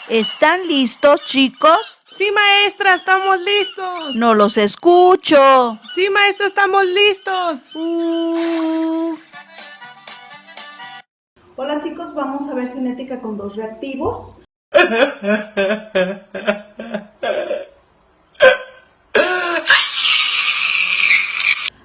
¿Están listos, chicos? Sí, maestra, estamos listos. No los escucho. Sí, maestra, estamos listos. Hola chicos, vamos a ver cinética con dos reactivos.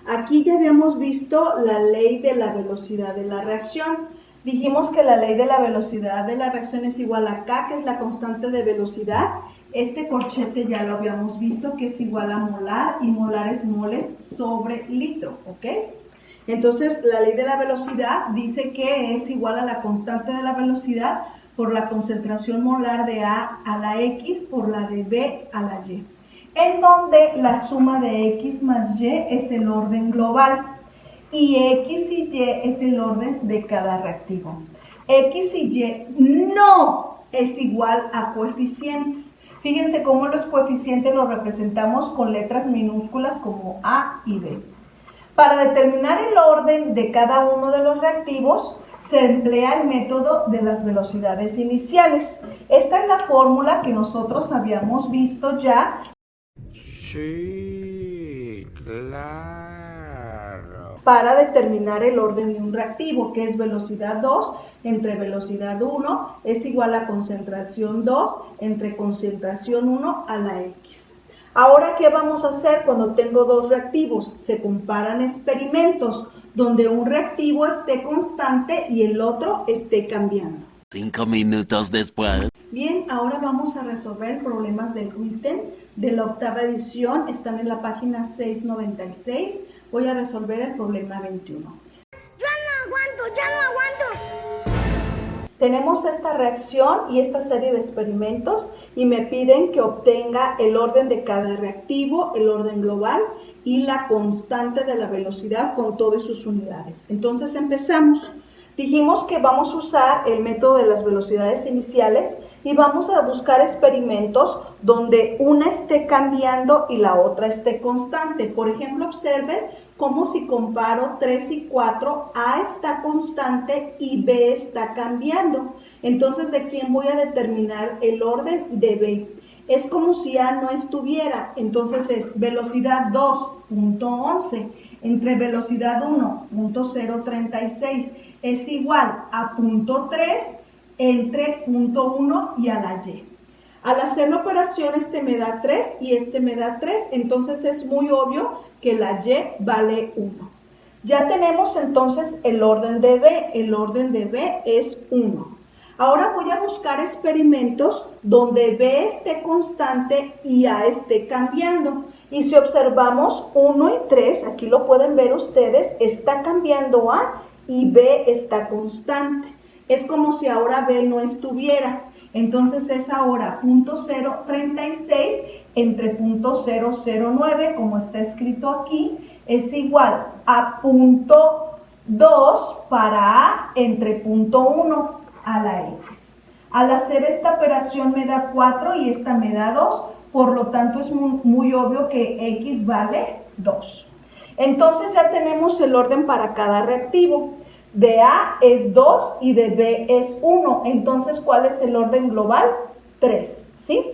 Aquí ya habíamos visto la ley de la velocidad de la reacción. Dijimos que la ley de la velocidad de la reacción es igual a K, que es la constante de velocidad. Este corchete ya lo habíamos visto, que es igual a molar, y molar es moles sobre litro, ¿ok? Entonces, la ley de la velocidad dice que es igual a la constante de la velocidad por la concentración molar de A a la X por la de B a la Y, en donde la suma de X más Y es el orden global y X y Y es el orden de cada reactivo. X y Y no es igual a coeficientes. Fíjense cómo los coeficientes los representamos con letras minúsculas como A y B. Para determinar el orden de cada uno de los reactivos, se emplea el método de las velocidades iniciales. Esta es la fórmula que nosotros habíamos visto ya. Sí, claro. Para determinar el orden de un reactivo, que es velocidad 2 entre velocidad 1 es igual a concentración 2 entre concentración 1 a la X. Ahora, ¿qué vamos a hacer cuando tengo dos reactivos? Se comparan experimentos donde un reactivo esté constante y el otro esté cambiando. 5 minutos después. Bien, ahora vamos a resolver problemas del Witten de la octava edición. Están en la página 696. Voy a resolver el problema 21. Ya no aguanto. Tenemos esta reacción y esta serie de experimentos y me piden que obtenga el orden de cada reactivo, el orden global y la constante de la velocidad con todas sus unidades. Entonces empezamos. Dijimos que vamos a usar el método de las velocidades iniciales y vamos a buscar experimentos donde una esté cambiando y la otra esté constante. Por ejemplo, observen cómo si comparo 3 y 4, A está constante y B está cambiando. Entonces, ¿de quién voy a determinar el orden? De B. Es como si A no estuviera, entonces es velocidad 2.11 entre velocidad 1.036 es igual a 0.3 entre 0.1 y a la Y. Al hacer la operación este me da 3 y este me da 3, entonces es muy obvio que la Y vale 1. Ya tenemos entonces el orden de B, el orden de B es 1. Ahora voy a buscar experimentos donde B esté constante y A esté cambiando. Y si observamos 1 y 3, aquí lo pueden ver ustedes, está cambiando A y B está constante. Es como si ahora B no estuviera. Entonces es ahora 0.036 entre 0.009, como está escrito aquí, es igual a 0.2 para A entre 0.1 a la X. Al hacer esta operación me da 4 y esta me da 2, por lo tanto es muy obvio que X vale 2. Entonces ya tenemos el orden para cada reactivo. De A es 2 y de B es 1. Entonces, ¿cuál es el orden global? 3, ¿sí?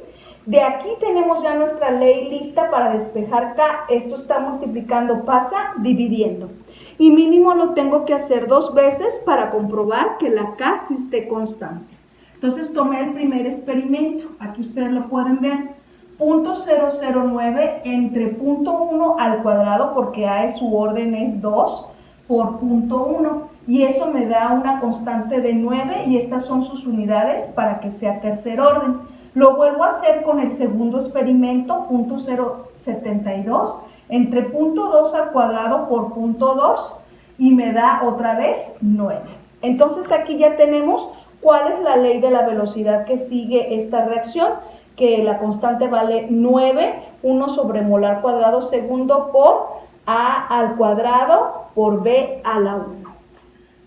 De aquí tenemos ya nuestra ley lista para despejar K. Esto está multiplicando, pasa dividiendo. Y mínimo lo tengo que hacer 2 veces para comprobar que la K sí esté constante. Entonces tomé el primer experimento. Aquí ustedes lo pueden ver. 0.009 entre 0.1 al cuadrado, porque A su orden es 2, por 0.1. Y eso me da una constante de 9 y estas son sus unidades para que sea tercer orden. Lo vuelvo a hacer con el segundo experimento, 0.072 entre 0.2 al cuadrado por 0.2 y me da otra vez 9. Entonces aquí ya tenemos cuál es la ley de la velocidad que sigue esta reacción, que la constante vale 9, 1 sobre molar cuadrado segundo por A al cuadrado por B a la 1.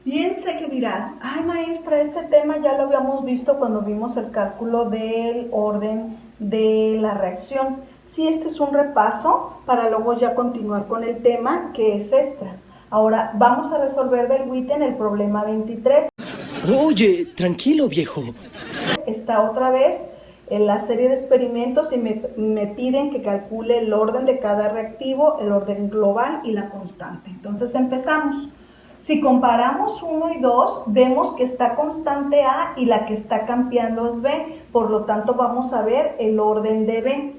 Bien, sé que dirán, ay maestra, este tema ya lo habíamos visto cuando vimos el cálculo del orden de la reacción. Sí, este es un repaso para luego ya continuar con el tema que es extra. Ahora vamos a resolver del Witten el problema 23. Oye, tranquilo, viejo. 3 está otra vez en la serie de experimentos y me piden que calcule el orden de cada reactivo, el orden global y la constante. Entonces empezamos. Si comparamos 1 y 2, vemos que está constante A y la que está cambiando es B, por lo tanto vamos a ver el orden de B.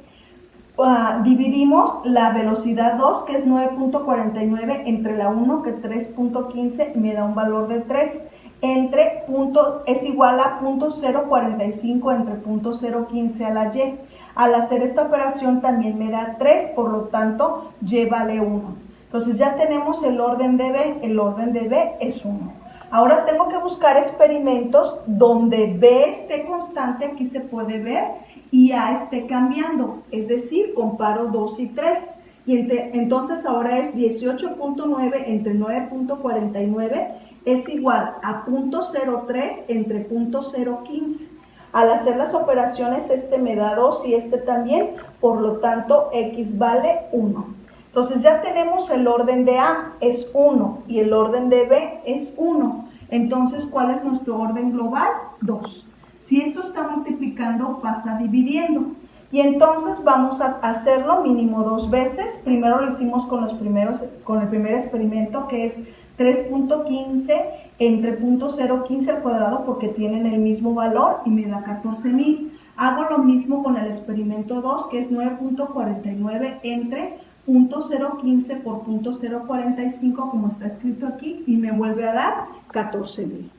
Dividimos la velocidad 2, que es 9.49, entre la 1, que 3.15 me da un valor de 3, es igual a 0.045 entre 0.015 a la y. Al hacer esta operación también me da 3, por lo tanto y vale 1. Entonces ya tenemos el orden de B, el orden de B es 1. Ahora tengo que buscar experimentos donde B esté constante, aquí se puede ver, y A esté cambiando, es decir, comparo 2 y 3. Y entonces ahora es 18.9 entre 9.49 es igual a 0.03 entre 0.015. Al hacer las operaciones este me da 2 y este también, por lo tanto X vale 1. Entonces ya tenemos el orden de A, es 1, y el orden de B es 1. Entonces, ¿cuál es nuestro orden global? 2. Si esto está multiplicando, pasa dividiendo. Y entonces vamos a hacerlo mínimo 2 veces. Primero lo hicimos con el primer experimento, que es 3.15 entre 0.015 al cuadrado, porque tienen el mismo valor y me da 14,000. Hago lo mismo con el experimento 2, que es 9.49 entre 0.015 por 0.045, como está escrito aquí, y me vuelve a dar 14,000.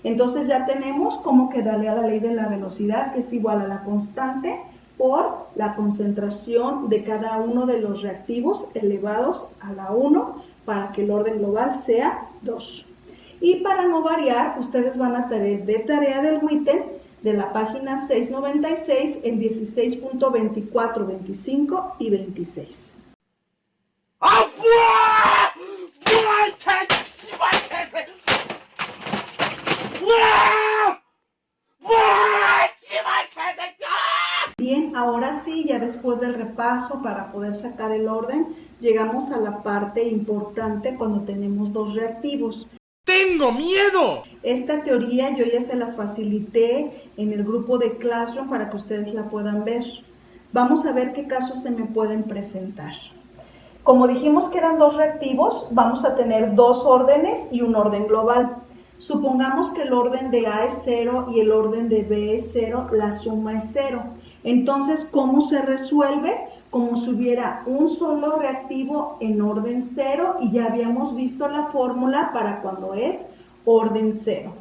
Entonces ya tenemos cómo quedarle a la ley de la velocidad, que es igual a la constante por la concentración de cada uno de los reactivos elevados a la 1, para que el orden global sea 2. Y para no variar, ustedes van a tener de tarea del WITEN, de la página 696, el 16.24, 25 y 26. Bien, ahora sí, ya después del repaso para poder sacar el orden, llegamos a la parte importante cuando tenemos dos reactivos. ¡Tengo miedo! Esta teoría yo ya se las facilité en el grupo de Classroom para que ustedes la puedan ver. Vamos a ver qué casos se me pueden presentar. Como dijimos que eran dos reactivos, vamos a tener dos órdenes y un orden global. Supongamos que el orden de A es 0 y el orden de B es 0, la suma es 0. Entonces, ¿cómo se resuelve? Como si hubiera un solo reactivo en orden 0 y ya habíamos visto la fórmula para cuando es orden 0.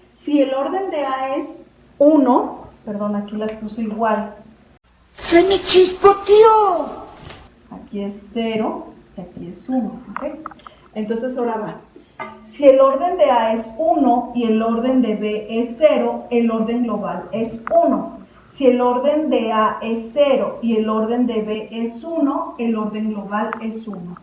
Si el orden de A es 1, perdón, aquí las puse igual. ¡Se me chispoteó! Aquí es 0 y aquí es 1, ¿ok? Entonces ahora va. Si el orden de A es 1 y el orden de B es 0, el orden global es 1. Si el orden de A es 0 y el orden de B es 1, el orden global es 1.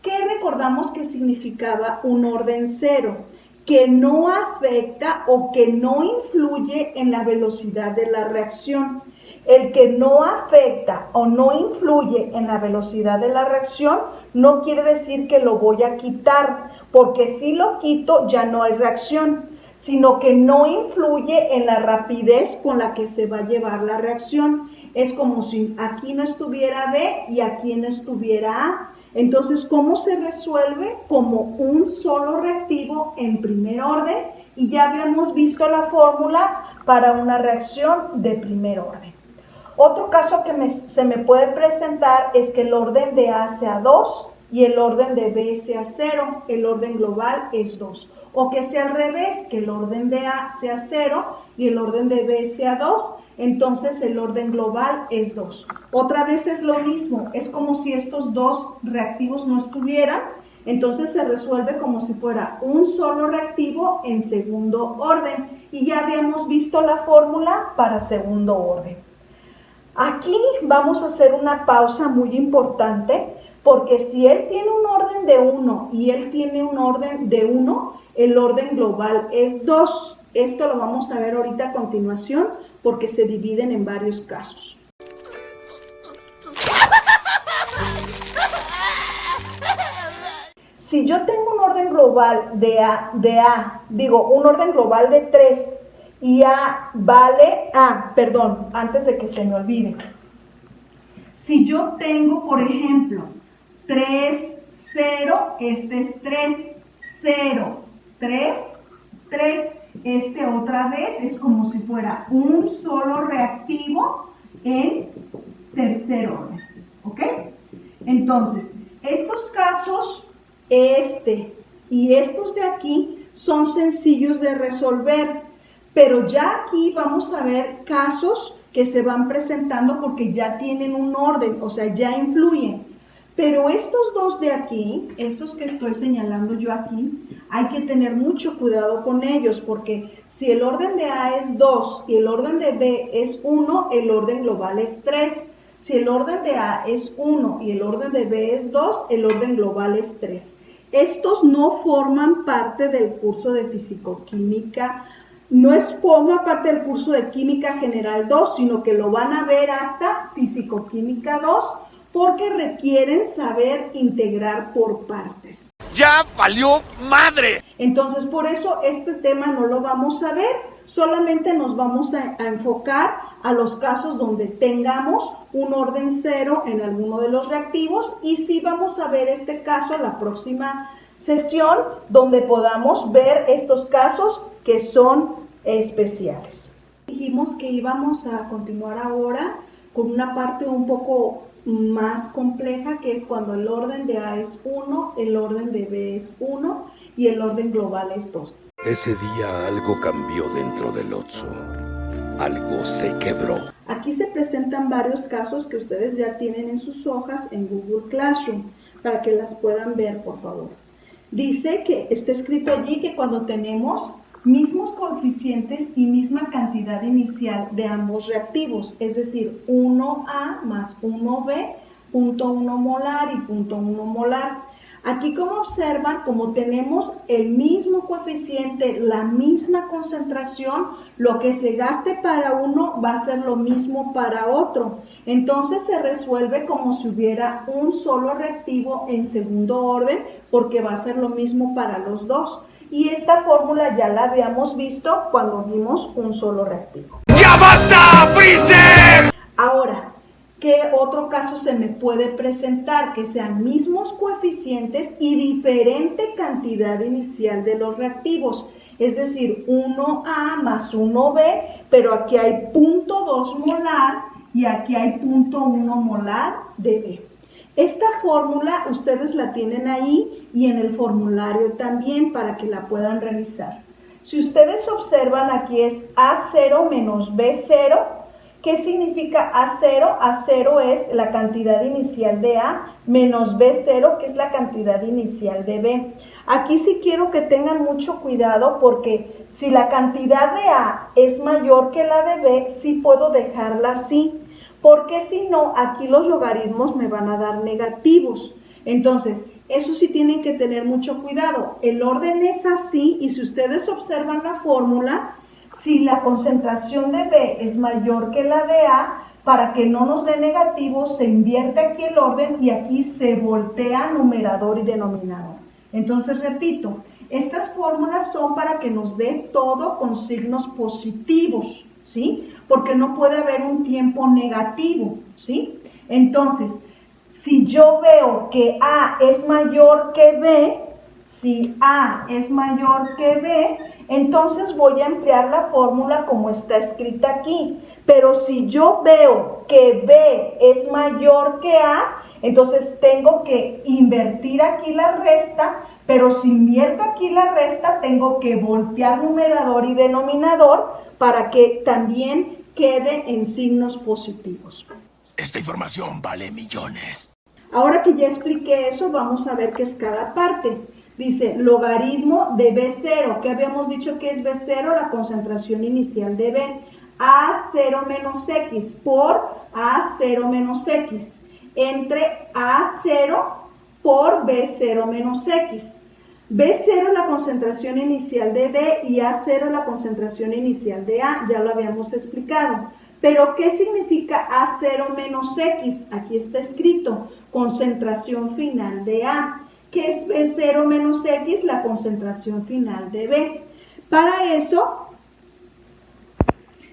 ¿Qué recordamos que significaba un orden 0? Que no afecta o que no influye en la velocidad de la reacción. El que no afecta o no influye en la velocidad de la reacción no quiere decir que lo voy a quitar, porque si lo quito ya no hay reacción, sino que no influye en la rapidez con la que se va a llevar la reacción. Es como si aquí no estuviera B y aquí no estuviera A. Entonces, ¿cómo se resuelve? Como un solo reactivo en primer orden, y ya habíamos visto la fórmula para una reacción de primer orden. Otro caso que se me puede presentar es que el orden de A sea 2 y el orden de B sea 0, el orden global es 2. O que sea al revés, que el orden de A sea 0 y el orden de B sea 2, entonces el orden global es 2. Otra vez es lo mismo, es como si estos dos reactivos no estuvieran, entonces se resuelve como si fuera un solo reactivo en segundo orden. Y ya habíamos visto la fórmula para segundo orden. Aquí vamos a hacer una pausa muy importante, porque si él tiene un orden de 1 y él tiene un orden de 1, el orden global es 2. Esto lo vamos a ver ahorita a continuación, porque se dividen en varios casos. Si yo tengo un orden global un orden global de 3 y A vale A, perdón, antes de que se me olvide. Si yo tengo, por ejemplo, 3, 0, este es 3, 0, 3, 3, este otra vez es como si fuera un solo reactivo en tercer orden, ¿ok? Entonces, estos casos, este y estos de aquí, son sencillos de resolver, pero ya aquí vamos a ver casos que se van presentando porque ya tienen un orden, o sea, ya influyen. Pero estos dos de aquí, estos que estoy señalando yo aquí, hay que tener mucho cuidado con ellos, porque si el orden de A es 2 y el orden de B es 1, el orden global es 3. Si el orden de A es 1 y el orden de B es 2, el orden global es 3. Estos no forman parte del curso de Fisicoquímica, forma parte del curso de Química General 2, sino que lo van a ver hasta Fisicoquímica 2, porque requieren saber integrar por partes. ¡Ya valió madre! Entonces, por eso este tema no lo vamos a ver, solamente nos vamos a enfocar a los casos donde tengamos un orden 0 en alguno de los reactivos, y sí vamos a ver este caso en la próxima sesión, donde podamos ver estos casos que son especiales. Dijimos que íbamos a continuar ahora con una parte un poco más compleja, que es cuando el orden de A es 1, el orden de B es 1 y el orden global es 2. Ese día algo cambió dentro del Otso. Algo se quebró. Aquí se presentan varios casos que ustedes ya tienen en sus hojas en Google Classroom, para que las puedan ver, por favor. Dice que está escrito allí que cuando tenemos mismos coeficientes y misma cantidad inicial de ambos reactivos, es decir, 1A más 1B, 0.1 molar y 0.1 molar. Aquí, como observan, como tenemos el mismo coeficiente, la misma concentración, lo que se gaste para uno va a ser lo mismo para otro. Entonces se resuelve como si hubiera un solo reactivo en segundo orden, porque va a ser lo mismo para los dos. Y esta fórmula ya la habíamos visto cuando vimos un solo reactivo. ¡Ya basta, Freezer! Ahora, ¿qué otro caso se me puede presentar? Que sean mismos coeficientes y diferente cantidad inicial de los reactivos. Es decir, 1A más 1B, pero aquí hay 0.2 molar y aquí hay 0.1 molar de B. Esta fórmula ustedes la tienen ahí y en el formulario también para que la puedan revisar. Si ustedes observan, aquí es A0 menos B0. ¿Qué significa A0? A0 es la cantidad inicial de A menos B0, que es la cantidad inicial de B. Aquí sí quiero que tengan mucho cuidado, porque si la cantidad de A es mayor que la de B, sí puedo dejarla así, porque si no, aquí los logaritmos me van a dar negativos. Entonces, eso sí tienen que tener mucho cuidado. El orden es así, y si ustedes observan la fórmula, si la concentración de B es mayor que la de A, para que no nos dé negativos, se invierte aquí el orden y aquí se voltea numerador y denominador. Entonces, repito, estas fórmulas son para que nos dé todo con signos positivos, ¿sí? Porque no puede haber un tiempo negativo, ¿sí? Entonces, si yo veo que A es mayor que B, si A es mayor que B, entonces voy a emplear la fórmula como está escrita aquí. Pero si yo veo que B es mayor que A, entonces tengo que invertir aquí la resta, pero si invierto aquí la resta, tengo que voltear numerador y denominador para que también quede en signos positivos. Esta información vale millones. Ahora que ya expliqué eso, vamos a ver qué es cada parte. Dice, logaritmo de B0. ¿Qué habíamos dicho que es B0? La concentración inicial de B. A0 menos X por A0 menos X. Entre A0 por B0 menos X. B0 es la concentración inicial de B y A0 es la concentración inicial de A. Ya lo habíamos explicado. Pero, ¿qué significa A0 menos X? Aquí está escrito, concentración final de A. ¿Qué es B0 menos X? La concentración final de B. Para eso,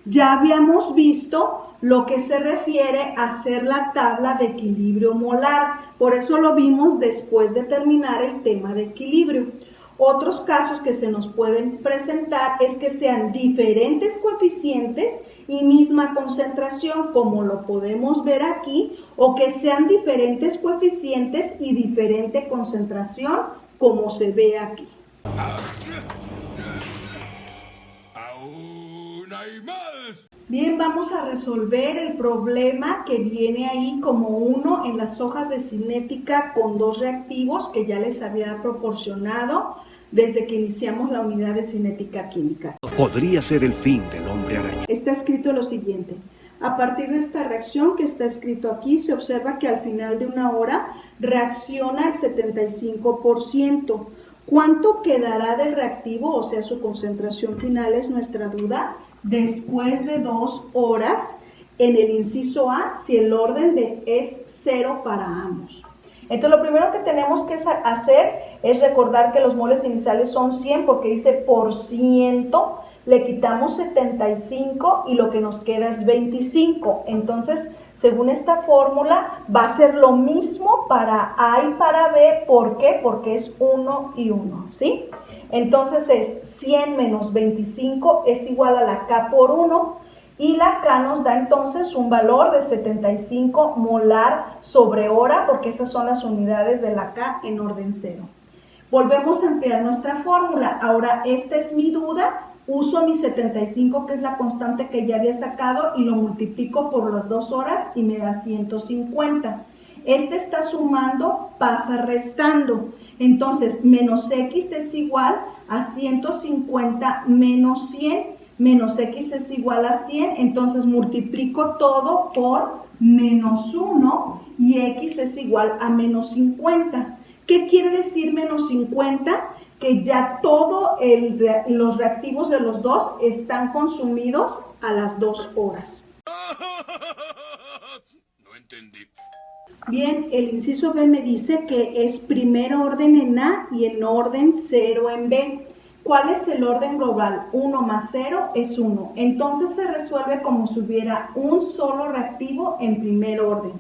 Ya habíamos visto lo que se refiere a hacer la tabla de equilibrio molar, por eso lo vimos después de terminar el tema de equilibrio. Otros casos que se nos pueden presentar es que sean diferentes coeficientes y misma concentración, como lo podemos ver aquí, o que sean diferentes coeficientes y diferente concentración, como se ve aquí. ¡Aún hay más! Bien, vamos a resolver el problema que viene ahí como 1 en las hojas de cinética con 2 reactivos que ya les había proporcionado desde que iniciamos la unidad de cinética química. Podría ser el fin del hombre araña. Está escrito lo siguiente: a partir de esta reacción que está escrito aquí, se observa que al final de una hora reacciona el 75%. ¿Cuánto quedará del reactivo, o sea, su concentración final es nuestra duda, después de 2 horas? En el inciso A, si el orden es 0 para ambos. Entonces, lo primero que tenemos que hacer es recordar que los moles iniciales son 100, porque dice por ciento, le quitamos 75 y lo que nos queda es 25. Entonces, según esta fórmula, va a ser lo mismo para A y para B. ¿Por qué? Porque es 1 y 1, ¿sí? Entonces es 100 menos 25 es igual a la K por 1, y la K nos da entonces un valor de 75 molar sobre hora, porque esas son las unidades de la K en orden 0. Volvemos a emplear nuestra fórmula. Ahora, esta es mi duda. Uso mi 75, que es la constante que ya había sacado, y lo multiplico por las 2 horas y me da 150. Este está sumando, pasa restando. Entonces, menos X es igual a 150 menos 100. Menos X es igual a 100. Entonces, multiplico todo por menos 1 y X es igual a menos 50. ¿Qué quiere decir menos 50? Que ya todos los reactivos de los dos están consumidos a las 2 horas. No entendí. Bien, el inciso B me dice que es primer orden en A y en orden 0 en B. ¿Cuál es el orden global? 1 más 0 es 1. Entonces se resuelve como si hubiera un solo reactivo en primer orden.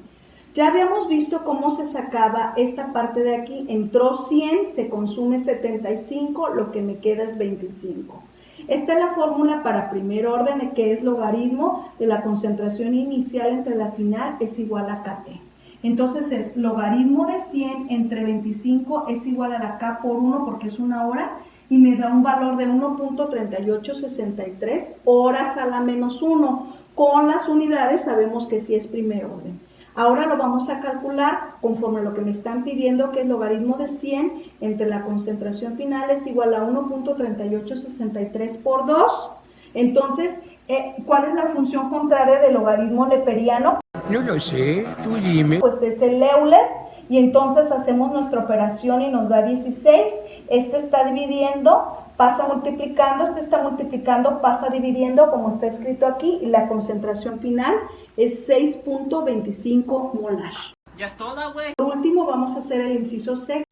Ya habíamos visto cómo se sacaba esta parte de aquí. Entró 100, se consume 75, lo que me queda es 25. Esta es la fórmula para primer orden, que es logaritmo de la concentración inicial entre la final es igual a KT. Entonces es logaritmo de 100 entre 25 es igual a la K por 1, porque es una hora, y me da un valor de 1.3863 horas a la menos 1. Con las unidades sabemos que sí es primer orden. Ahora lo vamos a calcular conforme a lo que me están pidiendo, que el logaritmo de 100 entre la concentración final es igual a 1.3863 por 2. Entonces, ¿cuál es la función contraria del logaritmo neperiano? No lo sé, tú dime. Pues es el Euler, y entonces hacemos nuestra operación y nos da 16. Este está dividiendo, pasa multiplicando, este está multiplicando, pasa dividiendo, como está escrito aquí, y la concentración final es 6.25 molar. Ya es toda, güey. Por último, vamos a hacer el inciso C,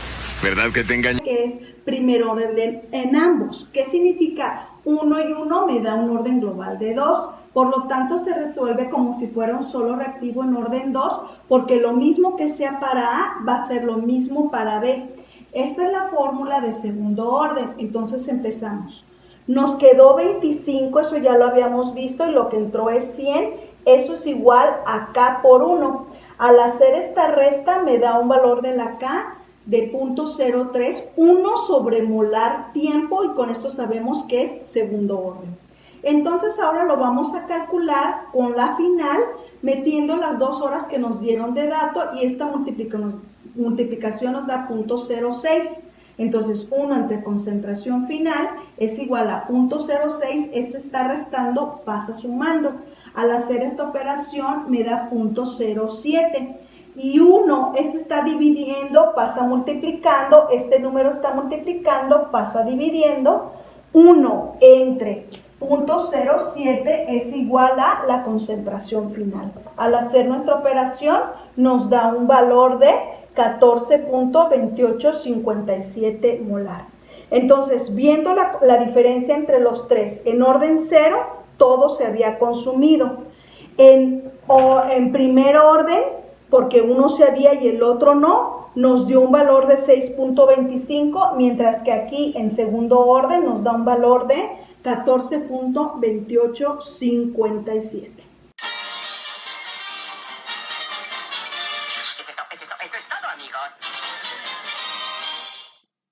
¿Verdad que te engañé? que es primer orden en ambos. ¿Qué significa? 1 y 1 me da un orden global de 2. Por lo tanto, se resuelve como si fuera un solo reactivo en orden 2, porque lo mismo que sea para A va a ser lo mismo para B. Esta es la fórmula de segundo orden. Entonces empezamos. Nos quedó 25, eso ya lo habíamos visto, y lo que entró es 100. Eso es igual a K por 1. Al hacer esta resta me da un valor de la K de 0.03, 1 sobre molar tiempo, y con esto sabemos que es segundo orden. Entonces ahora lo vamos a calcular con la final, metiendo las 2 horas que nos dieron de dato, y esta multiplicación nos da 0.06. Entonces 1 entre concentración final es igual a 0.06, este está restando, pasa sumando. Al hacer esta operación me da 0.07. Y 1, este está dividiendo, pasa multiplicando, este número está multiplicando, pasa dividiendo. 1 entre 0.07 es igual a la concentración final. Al hacer nuestra operación nos da un valor de 14.2857 molar. Entonces, viendo la diferencia entre los tres en orden 0, todo se había consumido. En primer orden, porque uno se había y el otro no, nos dio un valor de 6.25, mientras que aquí en segundo orden nos da un valor de 14.2857.